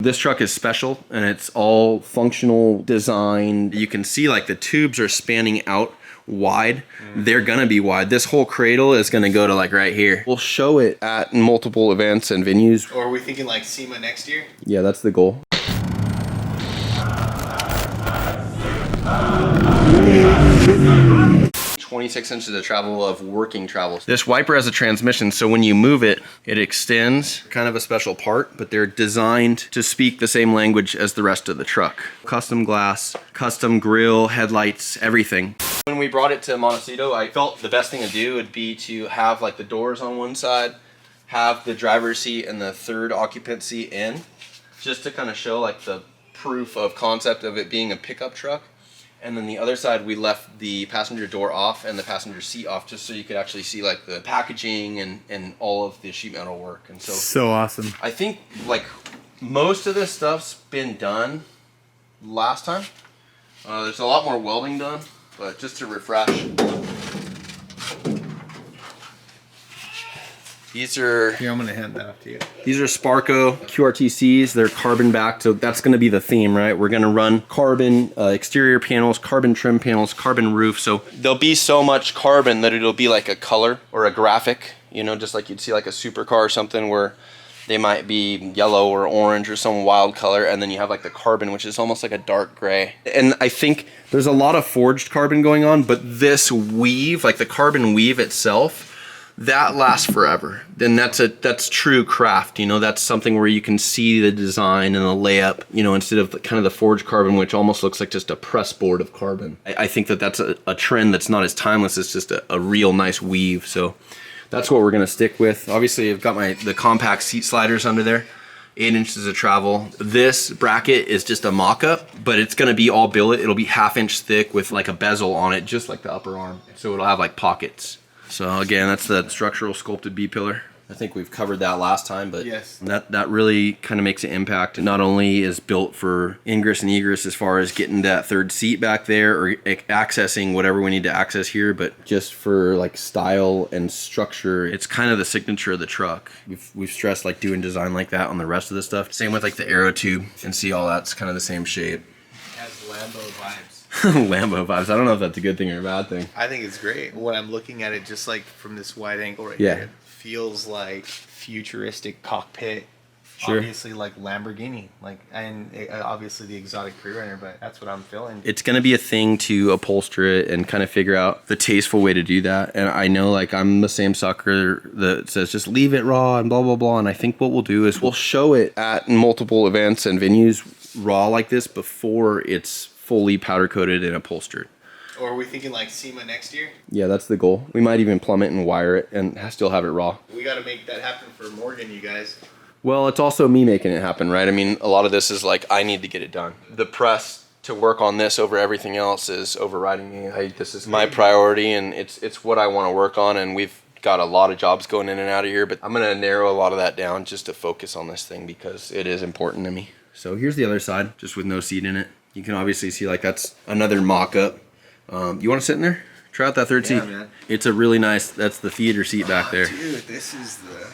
This truck is special and it's all functional design. You can see like the tubes are spanning out wide. They're gonna be wide. This whole cradle is gonna go to like right here. We'll show it at multiple events and venues. Or are we thinking like SEMA next year? Yeah, that's the goal. 26 inches of travel of working travel. This wiper has a transmission, so when you move it, it extends. Kind of a special part, but they're designed to speak the same language as the rest of the truck. Custom glass, custom grille, headlights, everything. When we brought it to Montecito, I felt the best thing to do would be to have like the doors on one side, have the driver's seat and the third occupant seat in, just to kind of show like the proof of concept of it being a pickup truck. And then the other side, we left the passenger door off and the passenger seat off, just so you could actually see like the packaging and all of the sheet metal work. And so awesome. I think like most of this stuff's been done last time. There's a lot more welding done, but just to refresh. These are... Here, I'm gonna hand that off to you. These are Sparco QRTCs. They're carbon backed, so that's gonna be the theme, right? We're gonna run carbon exterior panels, carbon trim panels, carbon roof. So there'll be so much carbon that it'll be like a color or a graphic, you know, just like you'd see like a supercar or something where they might be yellow or orange or some wild color, and then you have like the carbon, which is almost like a dark gray. And I think there's a lot of forged carbon going on, but this weave, like the carbon weave itself, that lasts forever. Then that's true craft, you know, that's something where you can see the design and the layup, you know, instead of kind of the forged carbon, which almost looks like just a press board of carbon. I think that that's a trend that's not as timeless. It's just a real nice weave. So that's what we're gonna stick with. Obviously I've got the compact seat sliders under there, 8 inches of travel. This bracket is just a mock-up, but it's gonna be all billet. It'll be 1/2 inch thick with like a bezel on it, just like the upper arm. So it'll have like pockets. So again, that's the structural sculpted B-pillar. I think we've covered that last time, but yes, that really kind of makes an impact. It not only is built for ingress and egress as far as getting that third seat back there or accessing whatever we need to access here, but just for like style and structure, it's kind of the signature of the truck. We've stressed like doing design like that on the rest of the stuff. Same with like the aero tube, and see all that's kind of the same shape. It has Lambo vibes. Lambo vibes. I don't know if that's a good thing or a bad thing. I think it's great. When I'm looking at it just like from this wide angle right Yeah. here, it feels like futuristic cockpit. Sure. Obviously like Lamborghini, like, and obviously the exotic Prerunner, but that's what I'm feeling. It's going to be a thing to upholster it and kind of figure out the tasteful way to do that. And I know like I'm the same sucker that says just leave it raw and blah, blah, blah. And I think what we'll do is we'll show it at multiple events and venues raw like this before it's fully powder coated and upholstered. Or are we thinking like SEMA next year? Yeah, that's the goal. We might even plumb it and wire it and still have it raw. We got to make that happen for Morgan, you guys. Well, it's also me making it happen, right? I mean, a lot of this is like, I need to get it done. The press to work on this over everything else is overriding me. This is my priority, and it's what I want to work on, and we've got a lot of jobs going in and out of here, but I'm going to narrow a lot of that down just to focus on this thing because it is important to me. So here's the other side, just with no seat in it. You can obviously see like that's another mock-up. You want to sit in there? Try out that third seat. Man. It's a really nice, that's the theater seat back there. Dude, this is the...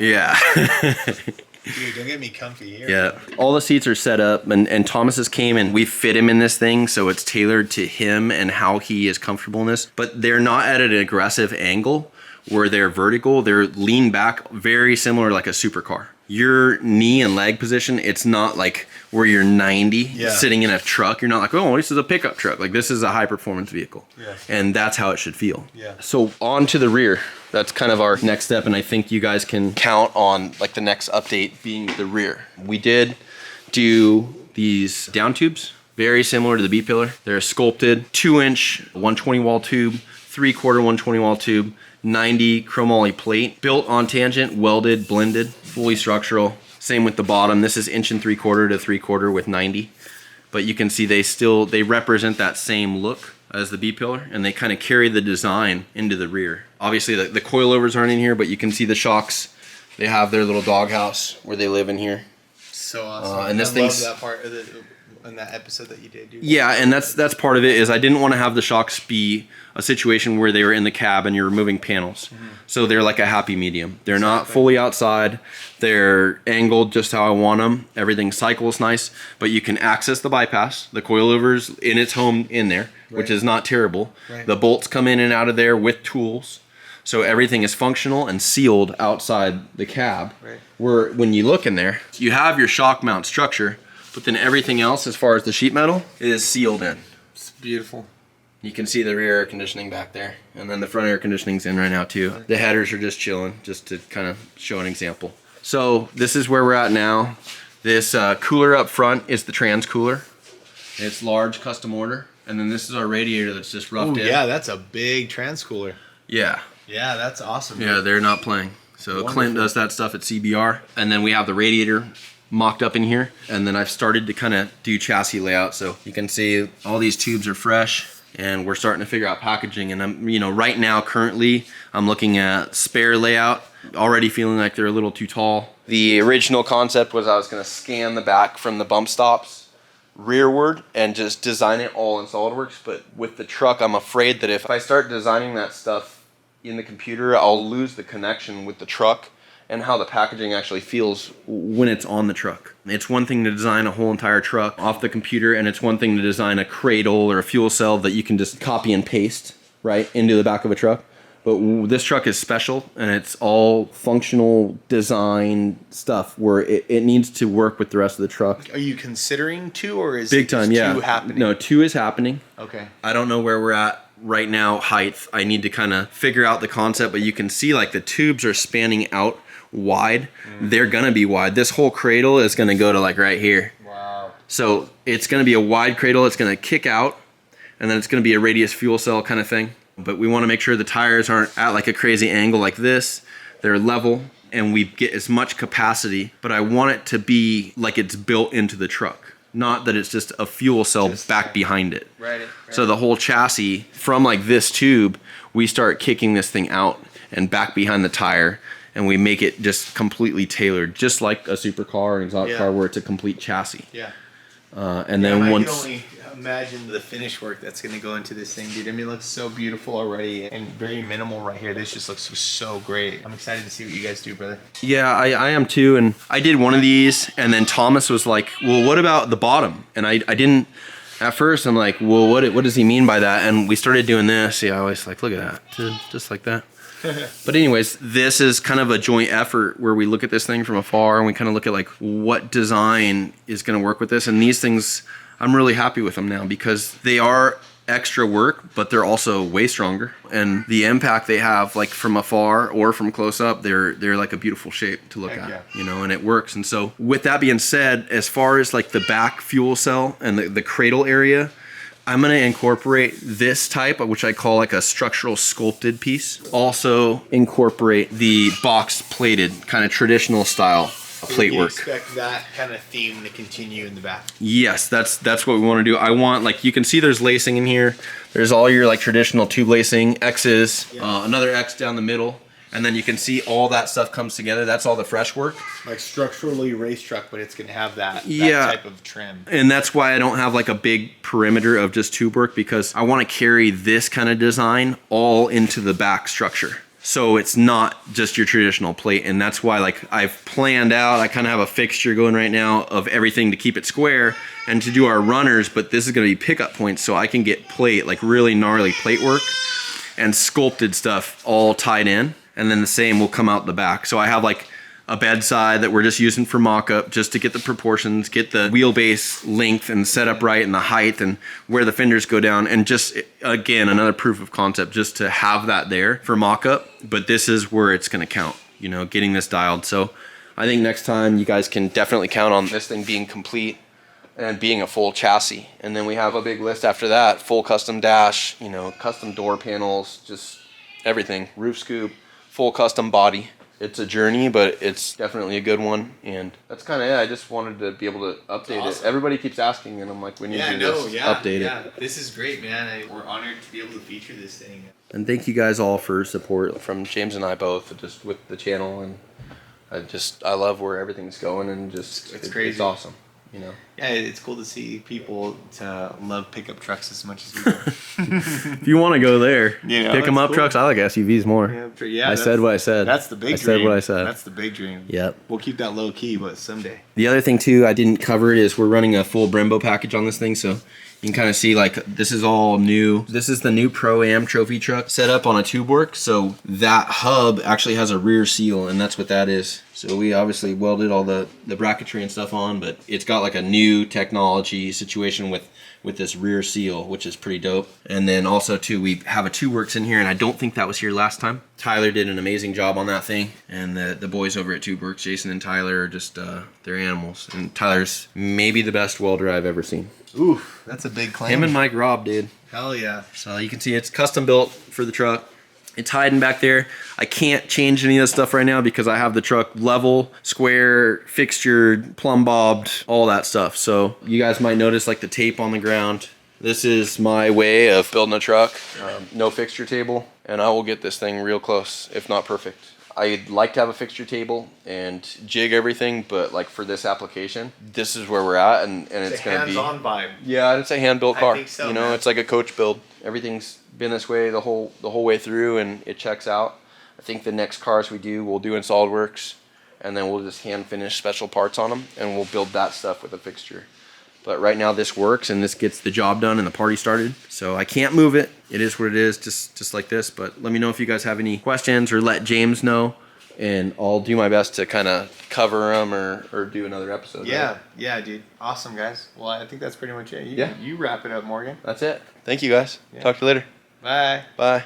Yeah. Dude, don't get me comfy here. Yeah. All the seats are set up, and Thomas's came and we fit him in this thing, so it's tailored to him and how he is comfortable in this. But they're not at an aggressive angle where they're vertical. They're lean back, very similar like a supercar. Your knee and leg position, it's not like where you're 90 sitting in a truck. You're not like, oh, this is a pickup truck. Like this is a high performance vehicle. Yes. And that's how it should feel. Yeah. So on to the rear. That's kind of our next step, and I think you guys can count on like the next update being the rear. We did do these down tubes, very similar to the B-pillar. They're a sculpted 2-inch 120 wall tube, 3/4 120 wall tube, 90 chromoly plate, built on tangent, welded, blended, fully structural. Same with the bottom. This is 1 3/4 to 3/4 with 90. But you can see they represent that same look as the B-pillar, and they kind of carry the design into the rear. Obviously the coilovers aren't in here, but you can see the shocks. They have their little doghouse where they live in here. so awesome. And this I thing's love that part of the in that episode that you did, dude. yeah, and that's part of it is I didn't want to have the shocks be a situation where they were in the cab and you're removing panels. So they're like a happy medium. They're not fully outside. They're angled just how I want them. Everything cycles nice, but you can access the bypass. The coilover's in its home in there, which is not terrible. The bolts come in and out of there with tools. So everything is functional and sealed outside the cab. Where when you look in there, you have your shock mount structure, but then everything else as far as the sheet metal is sealed in. It's beautiful. You can see the rear air conditioning back there, and then the front air conditioning's in right now too. The headers are just chilling, just to kind of show an example. So this is where we're at now. This cooler up front is the trans cooler. It's large, custom order. And then this is our radiator that's just roughed in. Yeah, that's a big transcooler. Yeah. Yeah, that's awesome. Yeah, they're not playing. So wonderful. Clint does that stuff at CBR. And then we have the radiator mocked up in here. And then I've started to kind of do chassis layout. So you can see all these tubes are fresh. And we're starting to figure out packaging. And I'm, you know, right now, currently, I'm looking at spare layout. Already feeling like they're a little too tall. The original concept was I was going to scan the back from the bump stops rearward and just design it all in SolidWorks. But with the truck, I'm afraid that if I start designing that stuff in the computer, I'll lose the connection with the truck and how the packaging actually feels when it's on the truck. It's one thing to design a whole entire truck off the computer, and it's one thing to design a cradle or a fuel cell that you can just copy and paste right into the back of a truck. But this truck is special, and it's all functional design stuff where it needs to work with the rest of the truck. Are you considering 2, or is big time? Yeah, 2 happening? No, 2 is happening. Okay. I don't know where we're at right now. Height. I need to kind of figure out the concept, but you can see like the tubes are spanning out wide. They're gonna be wide. This whole cradle is gonna go to like right here. Wow. So it's gonna be a wide cradle. It's gonna kick out, and then it's gonna be a radius fuel cell kind of thing. But we want to make sure the tires aren't at like a crazy angle like this. They're level, and we get as much capacity, but I want it to be like it's built into the truck, not that it's just a fuel cell back behind it. Right. So the whole chassis from like this tube, we start kicking this thing out and back behind the tire, and we make it just completely tailored, just like a supercar or an exotic car where it's a complete chassis. Yeah. And then I once... can only imagine the finish work that's going to go into this thing, dude. I mean, it looks so beautiful already and very minimal right here. This just looks so great. I'm excited to see what you guys do, brother. Yeah, I am too. And I did one of these, and then Thomas was like, well, what about the bottom? And I didn't... At first, I'm like, well, what does he mean by that? And we started doing this. Yeah, I was like, look at that. Just like that. But anyways, this is kind of a joint effort where we look at this thing from afar and we kind of look at like what design is going to work with this. And these things, I'm really happy with them now because they are extra work, but they're also way stronger. And the impact they have, like from afar or from close up, they're like a beautiful shape to look at, you know, and it works. And so with that being said, as far as like the back fuel cell and the cradle area, I'm going to incorporate this type, which I call like a structural sculpted piece. Also incorporate the box plated kind of traditional style plate work. Expect that kind of theme to continue in the back. Yes, that's what we want to do. I want, like, you can see there's lacing in here. There's all your like traditional tube lacing, X's, another X down the middle. And then you can see all that stuff comes together. That's all the fresh work. Like structurally race truck, but it's going to have that type of trim. And that's why I don't have like a big perimeter of just tube work, because I want to carry this kind of design all into the back structure. So it's not just your traditional plate. And that's why like I've planned out, I kind of have a fixture going right now of everything to keep it square and to do our runners, but this is going to be pickup points so I can get plate, like really gnarly plate work and sculpted stuff all tied in. And then the same will come out the back. So I have like a bedside that we're just using for mock-up just to get the proportions, get the wheelbase length and set up right and the height and where the fenders go down. And just, again, another proof of concept just to have that there for mock-up. But this is where it's gonna count, you know, getting this dialed. So I think next time you guys can definitely count on this thing being complete and being a full chassis. And then we have a big list after that, full custom dash, you know, custom door panels, just everything, roof scoop, full custom body. It's a journey, but it's definitely a good one. And that's kind of it. I just wanted to be able to update it. Everybody keeps asking, and I'm like, we need to do this, update it. This is great, man. We're honored to be able to feature this thing. And thank you guys all for support from James and I both, just with the channel. And I love where everything's going, and just It's crazy. It's awesome, you know. Yeah, it's cool to see people to love pickup trucks as much as we do. If you want to go there, You know, pick them it's up cool. trucks. I like SUVs more. Yeah, I said what I said. That's the big I dream. said what I said. That's the big dream. Yep. We'll keep that low key, but someday. The other thing too, I didn't cover it, is we're running a full Brembo package on this thing, so you can kind of see like this is all new. This is the new Pro-Am trophy truck set up on a tube work, so that hub actually has a rear seal, and that's what that is. So we obviously welded all the bracketry and stuff on, but it's got like a new technology situation with this rear seal, which is pretty dope. And then also too, we have a tube works in here, and I don't think that was here last time. Tyler did an amazing job on that thing, and the boys over at Tube Works, Jason and Tyler, are just they're animals. And Tyler's maybe the best welder I've ever seen. Ooh, that's a big claim. Him and Mike Robb, dude. Hell yeah. So you can see it's custom built for the truck. It's hiding back there. I can't change any of this stuff right now because I have the truck level, square, fixtured, plumb bobbed, all that stuff. So you guys might notice like the tape on the ground. This is my way of building a truck. No fixture table, and I will get this thing real close, if not perfect. I'd like to have a fixture table and jig everything, but like for this application, this is where we're at, and it's going to be hands-on vibe. Yeah, it's a hand-built car. I think so, you know, man. it's like a coach build. Everything's been this way the whole way through, and it checks out. I think the next cars we do, we'll do in SolidWorks, and then we'll just hand finish special parts on them, and we'll build that stuff with a fixture. But right now this works, and this gets the job done and the party started. So I can't move it. It is what it is, just like this. But let me know if you guys have any questions, or let James know, and I'll do my best to kind of cover them or do another episode. Yeah, right? yeah, dude. Awesome, guys. Well, I think that's pretty much it. Yeah. You wrap it up, Morgan. That's it. Thank you, guys. Yeah. Talk to you later. Bye. Bye.